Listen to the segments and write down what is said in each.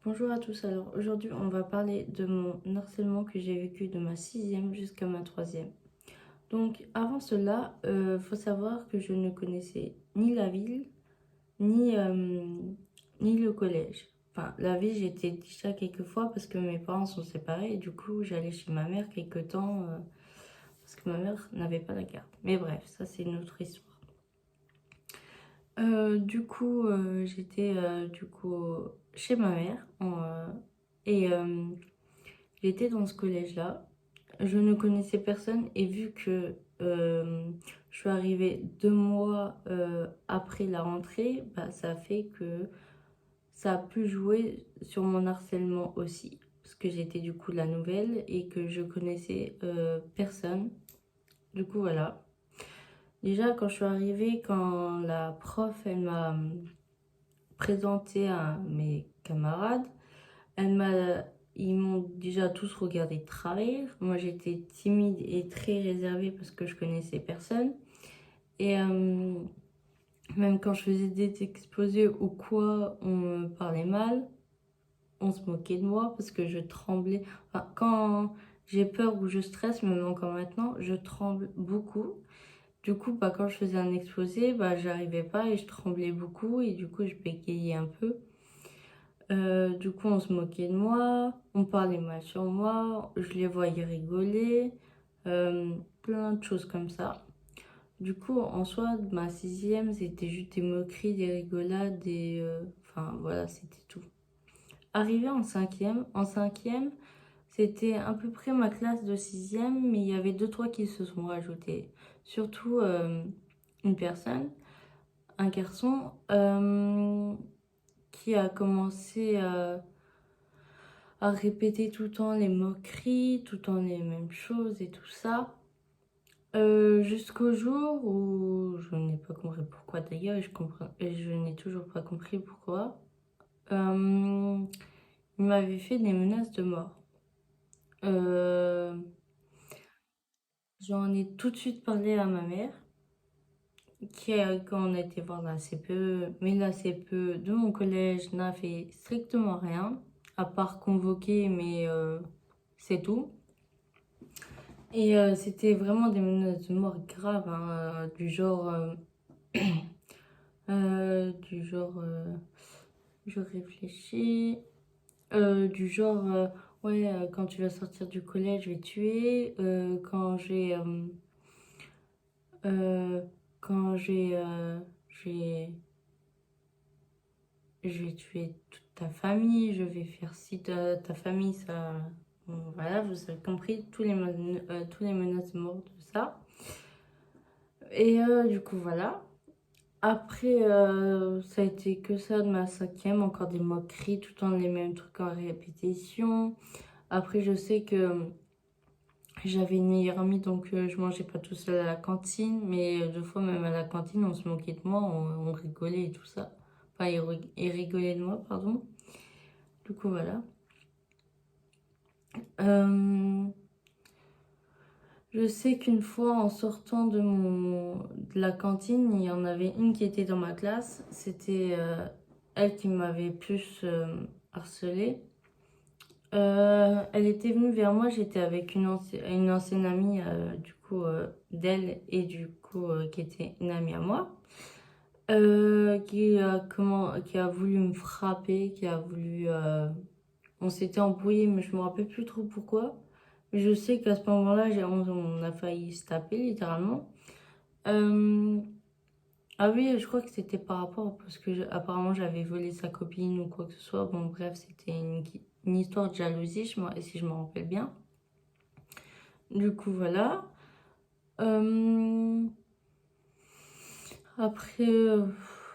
Bonjour à tous, alors aujourd'hui on va parler de mon harcèlement que j'ai vécu de ma sixième jusqu'à ma troisième. Donc avant cela, faut savoir que je ne connaissais ni la ville, ni, ni le collège. Enfin, la ville j'étais déjà quelques fois parce que mes parents sont séparés et du coup j'allais chez ma mère quelques temps parce que ma mère n'avait pas la carte. Mais bref, ça c'est une autre histoire. J'étais du coup chez ma mère et j'étais dans ce collège-là. Je ne connaissais personne et vu que je suis arrivée 2 mois après la rentrée, bah, ça fait que ça a pu jouer sur mon harcèlement aussi. Parce que j'étais du coup la nouvelle et que je connaissais personne. Du coup, voilà. Déjà, quand je suis arrivée, quand la prof, elle m'a présenté à mes camarades, elle m'a, ils m'ont déjà tous regardé de travers. Moi, j'étais timide et très réservée parce que je connaissais personne. Et même quand je faisais des exposés ou quoi, on me parlait mal. On se moquait de moi parce que je tremblais. Enfin, quand j'ai peur ou je stresse, même encore maintenant, je tremble beaucoup. Du coup, bah, quand je faisais un exposé, bah, j'arrivais pas et je tremblais beaucoup et du coup, je bégayais un peu. Du coup, on se moquait de moi, on parlait mal sur moi, je les voyais rigoler, plein de choses comme ça. Du coup, en soi, ma sixième, c'était juste des moqueries, des rigolades, enfin voilà, c'était tout. Arrivé en cinquième, c'était à peu près ma classe de sixième, mais il y avait deux, trois qui se sont rajoutés. Surtout une personne, un garçon, qui a commencé à répéter tout le temps les moqueries, tout le temps les mêmes choses et tout ça. Jusqu'au jour où je n'ai pas compris pourquoi d'ailleurs, et je n'ai toujours pas compris pourquoi. Euh, il m'avait fait des menaces de mort. Euh, J'en ai tout de suite parlé à ma mère, quand on a été voir la CPE, mais la CPE de mon collège n'a fait strictement rien, à part convoquer, mais c'est tout. Et c'était vraiment des menaces de mort graves, hein, du genre, du genre, je réfléchis, du genre, ouais, quand tu vas sortir du collège, je vais te tuer. Euh, quand je vais tuer toute ta famille, je vais faire si ta famille, ça, bon, voilà, vous avez compris tous les menaces de mort, tout ça. Et du coup, voilà. Après, ça a été que ça de ma cinquième, encore des moqueries, tout le temps les mêmes trucs en répétition. Après, je sais que j'avais une meilleure amie, donc je mangeais pas tout seul à la cantine, mais deux fois même à la cantine, on se moquait de moi, on rigolait et tout ça. Enfin, ils rigolaient de moi, pardon. Du coup, voilà. Euh, je sais qu'une fois, en sortant de la cantine, il y en avait une qui était dans ma classe. C'était elle qui m'avait plus harcelée. Elle était venue vers moi, j'étais avec une ancienne amie du coup d'elle et du coup qui était une amie à moi, qui a voulu me frapper, on s'était embrouillé mais je me rappelle plus trop pourquoi. Mais je sais qu'à ce moment-là, on a failli se taper littéralement. Euh, ah oui, je crois que c'était par rapport parce que apparemment j'avais volé sa copine ou quoi que ce soit. Bon bref, c'était une histoire de jalousie, si je me rappelle bien. Du coup, voilà. Euh, Après,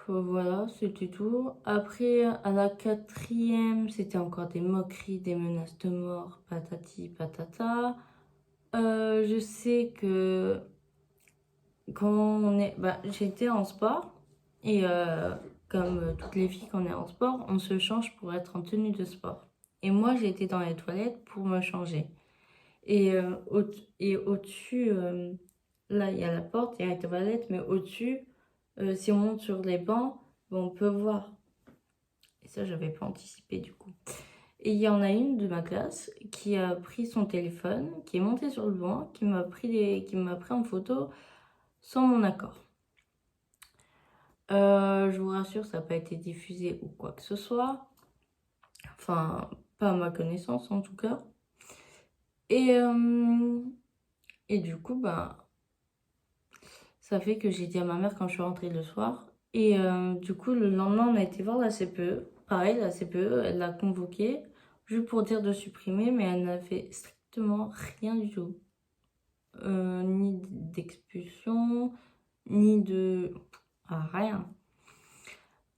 voilà, c'était tout. Après, à la quatrième, c'était encore des moqueries, des menaces de mort, patati patata. Je sais que bah, j'étais en sport et comme toutes les filles quand on est en sport, on se change pour être en tenue de sport. Et moi, j'étais dans les toilettes pour me changer. Et au-dessus, là, il y a la porte, il y a les toilettes, mais au-dessus, si on monte sur les bancs, ben, on peut voir. ça, j'avais pas anticipé du coup. Et il y en a une de ma classe qui a pris son téléphone, qui est montée sur le banc, qui m'a pris en photo sans mon accord. Je vous rassure, ça n'a pas été diffusé ou quoi que ce soit. Enfin, pas à ma connaissance en tout cas. Et, et du coup, bah, ça fait que j'ai dit à ma mère quand je suis rentrée le soir. Et du coup, le lendemain, on a été voir la CPE. Pareil, la CPE, elle l'a convoquée juste pour dire de supprimer, mais elle n'a fait strictement rien du tout. Ni d'expulsion, ni de... Ah, rien.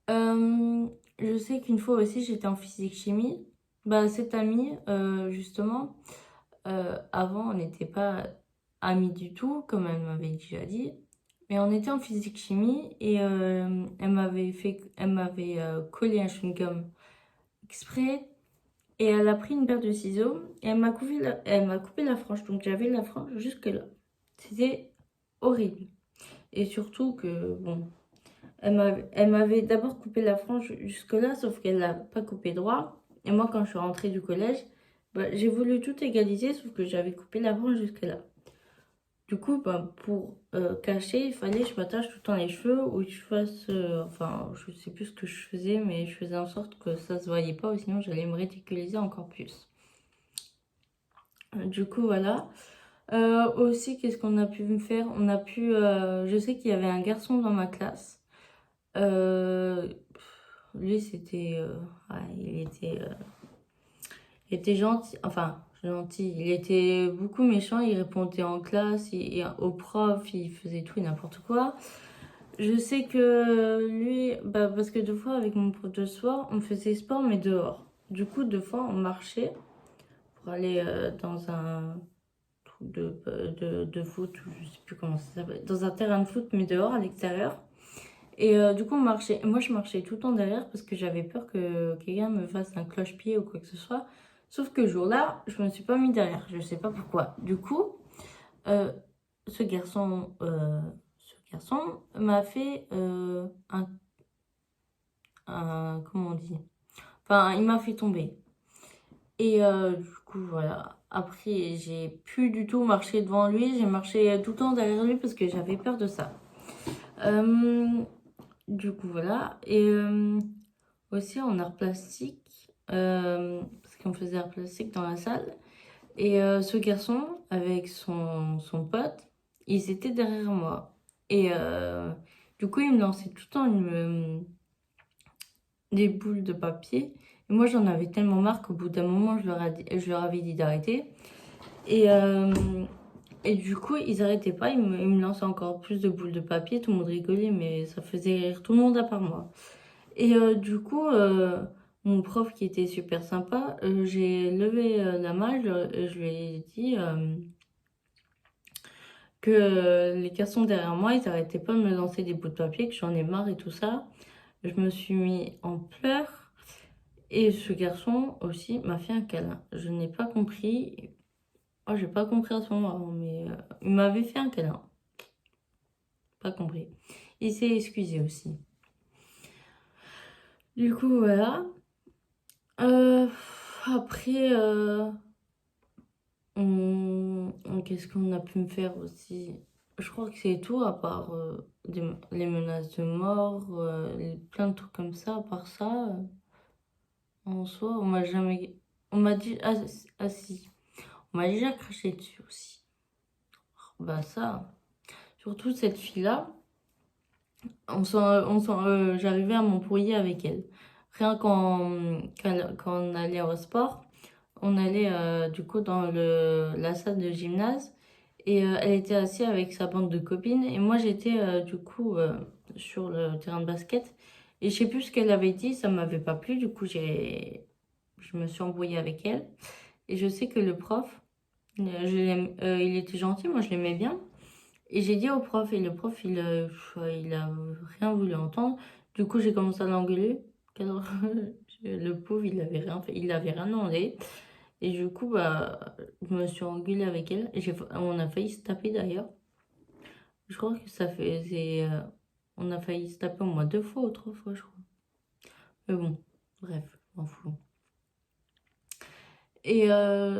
Je sais qu'une fois aussi, j'étais en physique-chimie. Bah, cette amie, justement, avant, on n'était pas amis du tout, comme elle m'avait déjà dit. Mais on était en physique-chimie et elle m'avait collé un chewing-gum exprès. Et elle a pris une paire de ciseaux et elle m'a coupé la frange. Donc j'avais la frange jusque là. C'était horrible. Et surtout que, bon, elle m'avait d'abord coupé la frange jusque-là, sauf qu'elle l'a pas coupé droit. Et moi, quand je suis rentrée du collège, bah, j'ai voulu tout égaliser, sauf que j'avais coupé la frange jusque-là. Du coup, bah, pour cacher, il fallait que je m'attache tout le temps les cheveux ou que je fasse... enfin, je sais plus ce que je faisais, mais je faisais en sorte que ça se voyait pas, ou sinon j'allais me ridiculiser encore plus. Du coup, voilà. Aussi, qu'est-ce qu'on a pu me faire? On a pu... je sais qu'il y avait un garçon dans ma classe. Euh, Lui, c'était... ouais, il était gentil. Enfin, gentil. Il était beaucoup méchant. Il répondait en classe, aux profs, il faisait tout et n'importe quoi. Je sais que lui... Bah, parce que deux fois, avec mon prof de sport, on faisait sport, mais dehors. Du coup, deux fois, on marchait pour aller dans un truc de foot, ou je sais plus comment ça s'appelle, dans un terrain de foot, mais dehors, à l'extérieur. Et du coup, on marchait. Et moi, je marchais tout le temps derrière parce que j'avais peur que quelqu'un me fasse un cloche-pied ou quoi que ce soit. Sauf que ce jour-là, je me suis pas mis derrière. Je sais pas pourquoi. Du coup, euh, ce garçon, euh, ce garçon m'a fait comment on dit? Enfin, il m'a fait tomber. Et du coup, voilà. Après, j'ai plus du tout marché devant lui. J'ai marché tout le temps derrière lui parce que j'avais peur de ça. Du coup, voilà. Et aussi en art plastique, parce qu'on faisait art plastique dans la salle. Et ce garçon, avec son pote, ils étaient derrière moi. Et du coup, il me lançait tout le temps des boules de papier. Et moi, j'en avais tellement marre qu'au bout d'un moment, je leur avais dit d'arrêter. Et, et du coup, ils arrêtaient pas. Ils me lançaient encore plus de boules de papier. Tout le monde rigolait, mais ça faisait rire tout le monde à part moi. Et du coup, mon prof qui était super sympa, j'ai levé la main, je lui ai dit que les garçons derrière moi, ils arrêtaient pas de me lancer des bouts de papier, que j'en ai marre et tout ça. Je me suis mis en pleurs et ce garçon aussi m'a fait un câlin. Je n'ai pas compris. Oh, j'ai pas compris à ce moment, mais il m'avait fait un câlin. Pas compris. Il s'est excusé aussi. Du coup, voilà. Euh, Après, qu'est-ce qu'on a pu me faire aussi? Je crois que c'est tout, à part les menaces de mort, plein de trucs comme ça. À part ça, en soi, on m'a jamais... On m'a dit... Ah si, on m'a déjà craché dessus aussi. Bah ça, surtout cette fille-là, j'arrivais à m'embrouiller avec elle. Rien quand on allait au sport, on allait du coup dans la salle de gymnase. Et elle était assise avec sa bande de copines. Et moi, j'étais du coup sur le terrain de basket. Et je sais plus ce qu'elle avait dit, ça m'avait pas plu. Du coup, je me suis embrouillée avec elle. Et je sais que le prof, il était gentil, moi je l'aimais bien. Et j'ai dit au prof, et le prof, il a rien voulu entendre. Du coup, j'ai commencé à l'engueuler. Le pauvre, il avait rien fait, il avait rien demandé. Et du coup, bah, je me suis engueulée avec elle. On a failli se taper d'ailleurs. Je crois que ça faisait. On a failli se taper au moins deux fois ou trois fois, je crois. Mais bon, Bref, je m'en fous. Et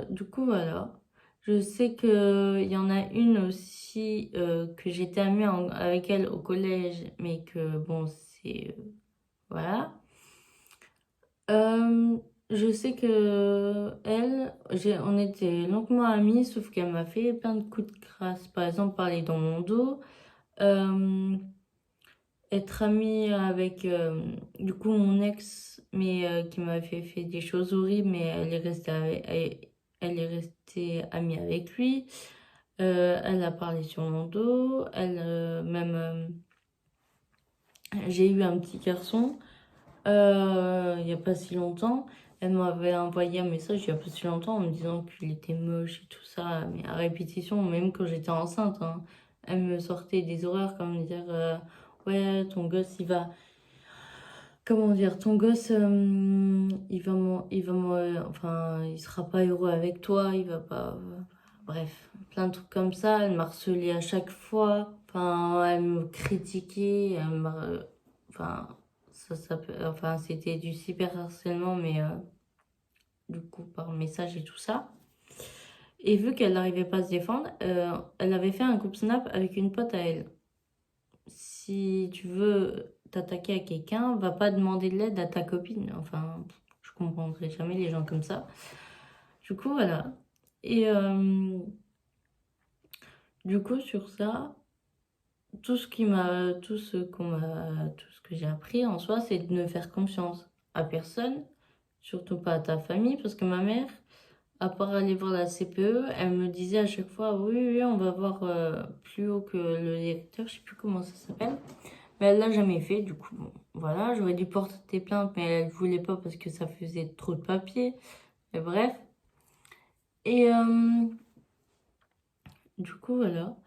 du coup, voilà. Je sais qu'il y en a une aussi que j'étais amie avec elle au collège, mais que bon, c'est... voilà. Je sais que on était longuement amies, sauf qu'elle m'a fait plein de coups de crasse. Par exemple, parler dans mon dos. Euh, Être amie avec du coup mon ex mais qui m'a fait des choses horribles mais elle est restée amie avec lui. Elle a parlé sur mon dos, même j'ai eu un petit garçon il y a pas si longtemps. Elle m'avait envoyé un message il y a pas si longtemps en me disant qu'il était moche et tout ça, mais à répétition, même quand j'étais enceinte, hein. Elle me sortait des horreurs comme dire ouais, ton gosse il va. Comment dire, ton gosse, enfin, il sera pas heureux avec toi, il va pas, bref, plein de trucs comme ça. Elle m'a harcelée à chaque fois, enfin, elle me critiquait, enfin, enfin, c'était du cyberharcèlement, mais du coup, par message et tout ça. Et vu qu'elle n'arrivait pas à se défendre, elle avait fait un groupe Snap avec une pote à elle. Si tu veux t'attaquer à quelqu'un, va pas demander de l'aide à ta copine. Enfin, je comprendrai jamais les gens comme ça. Du coup, voilà. Et du coup, sur ça, tout ce que j'ai appris en soi, c'est de ne faire confiance à personne, surtout pas à ta famille, parce que ma mère, à part aller voir la CPE, elle me disait à chaque fois, oui, oui, on va voir plus haut que le directeur, je sais plus comment ça s'appelle. Mais elle l'a jamais fait, du coup, bon, voilà, j'aurais dû porter plainte, mais elle voulait pas parce que ça faisait trop de papier. Et bref. Et du coup, voilà.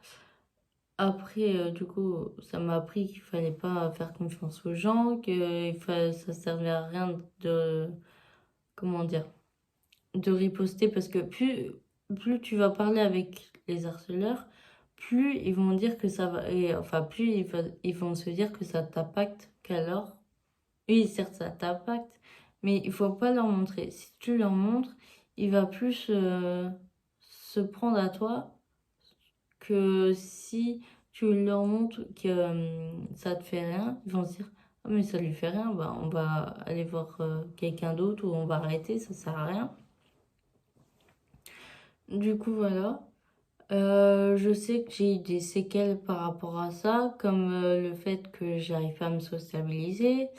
Après, du coup, ça m'a appris qu'il fallait pas faire confiance aux gens, ça servait à rien de, comment dire, de riposter parce que plus tu vas parler avec les harceleurs, plus ils vont dire que ça va, et, enfin, ils vont se dire que ça t'impacte qu'alors. Oui, certes, ça t'impacte, mais il faut pas leur montrer. Si tu leur montres, il va plus se prendre à toi que si tu leur montres que ça te fait rien. Ils vont se dire, ah, mais ça lui fait rien, bah, on va aller voir quelqu'un d'autre ou on va arrêter, ça sert à rien. Du coup, voilà. Je sais que j'ai eu des séquelles par rapport à ça, comme le fait que j'arrive pas à me sociabiliser.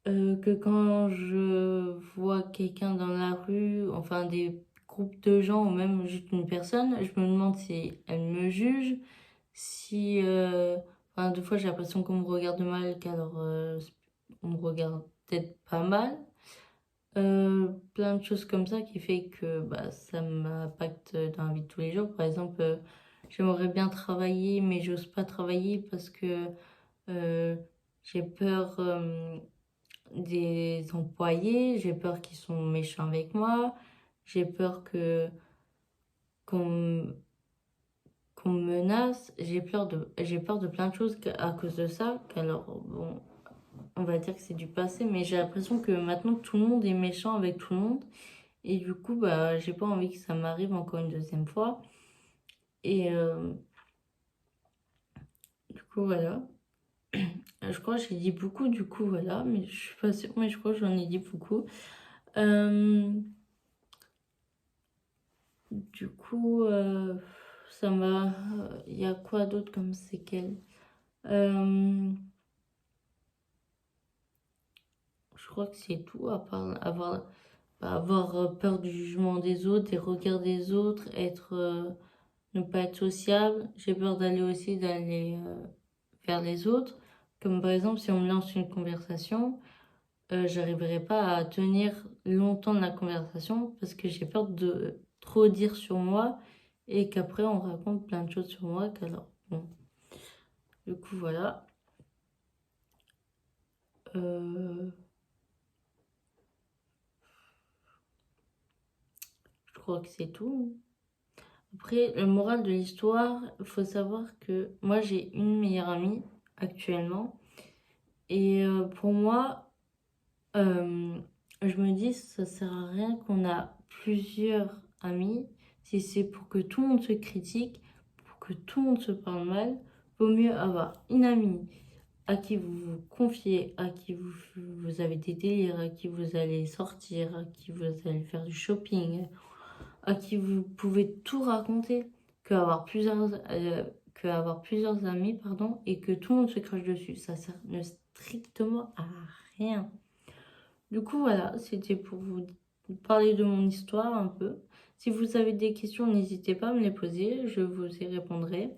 Que quand je vois quelqu'un dans la rue, enfin des groupes de gens ou même juste une personne, je me demande si elle me juge, si... enfin, deux fois j'ai l'impression qu'on me regarde mal, qu'alors on me regarde peut-être pas mal. Plein de choses comme ça qui fait que bah, ça m'impacte dans la vie de tous les jours. Par exemple, j'aimerais bien travailler, mais j'ose pas travailler parce que euh, j'ai peur des employés, j'ai peur qu'ils sont méchants avec moi, j'ai peur qu'on qu'on me menace, j'ai peur de plein de choses à cause de ça, qu'alors bon, on va dire que c'est du passé, mais j'ai l'impression que maintenant tout le monde est méchant avec tout le monde et du coup bah j'ai pas envie que ça m'arrive encore une deuxième fois et du coup voilà. Je crois que j'ai dit beaucoup du coup voilà, mais je suis pas sûre, mais je crois que j'en ai dit beaucoup. Euh, Du coup, ça m'a. Il y a quoi d'autre comme séquelles? Euh, je crois que c'est tout, à part avoir peur du jugement des autres, des regards des autres, ne pas être sociable. J'ai peur d'aller vers les autres. Comme par exemple, si on me lance une conversation, j'arriverai pas à tenir longtemps la conversation parce que j'ai peur de trop dire sur moi et qu'après on raconte plein de choses sur moi qu'alors. Bon. Du coup, voilà. Euh, je crois que c'est tout. Après, le moral de l'histoire, il faut savoir que moi, j'ai une meilleure amie actuellement. Et pour moi, euh, je me dis, ça sert à rien qu'on a plusieurs amis. Si c'est pour que tout le monde se critique, pour que tout le monde se parle mal, vaut mieux avoir une amie à qui vous vous confiez, à qui vous avez des délires, à qui vous allez sortir, à qui vous allez faire du shopping, à qui vous pouvez tout raconter, que avoir plusieurs amis, pardon, et que tout le monde se crache dessus. Ça sert strictement à rien. Du coup, voilà, c'était pour vous parler de mon histoire un peu. Si vous avez des questions, n'hésitez pas à me les poser, je vous y répondrai.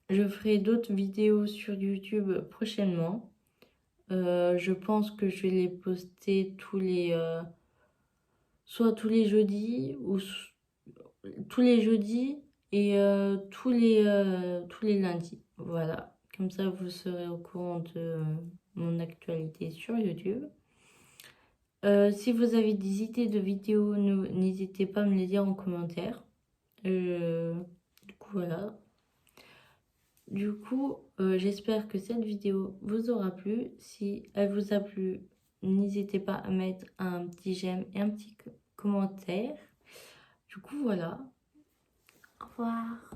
Je ferai d'autres vidéos sur YouTube prochainement. Je pense que je vais les poster soit tous les jeudis ou tous les jeudis et tous les lundis. Voilà, comme ça vous serez au courant de mon actualité sur YouTube. Si vous avez des idées de vidéos, n'hésitez pas à me les dire en commentaire. Du coup, voilà. Du coup, j'espère que cette vidéo vous aura plu. Si elle vous a plu, n'hésitez pas à mettre un petit j'aime et un petit commentaire. Du coup, voilà. Au revoir.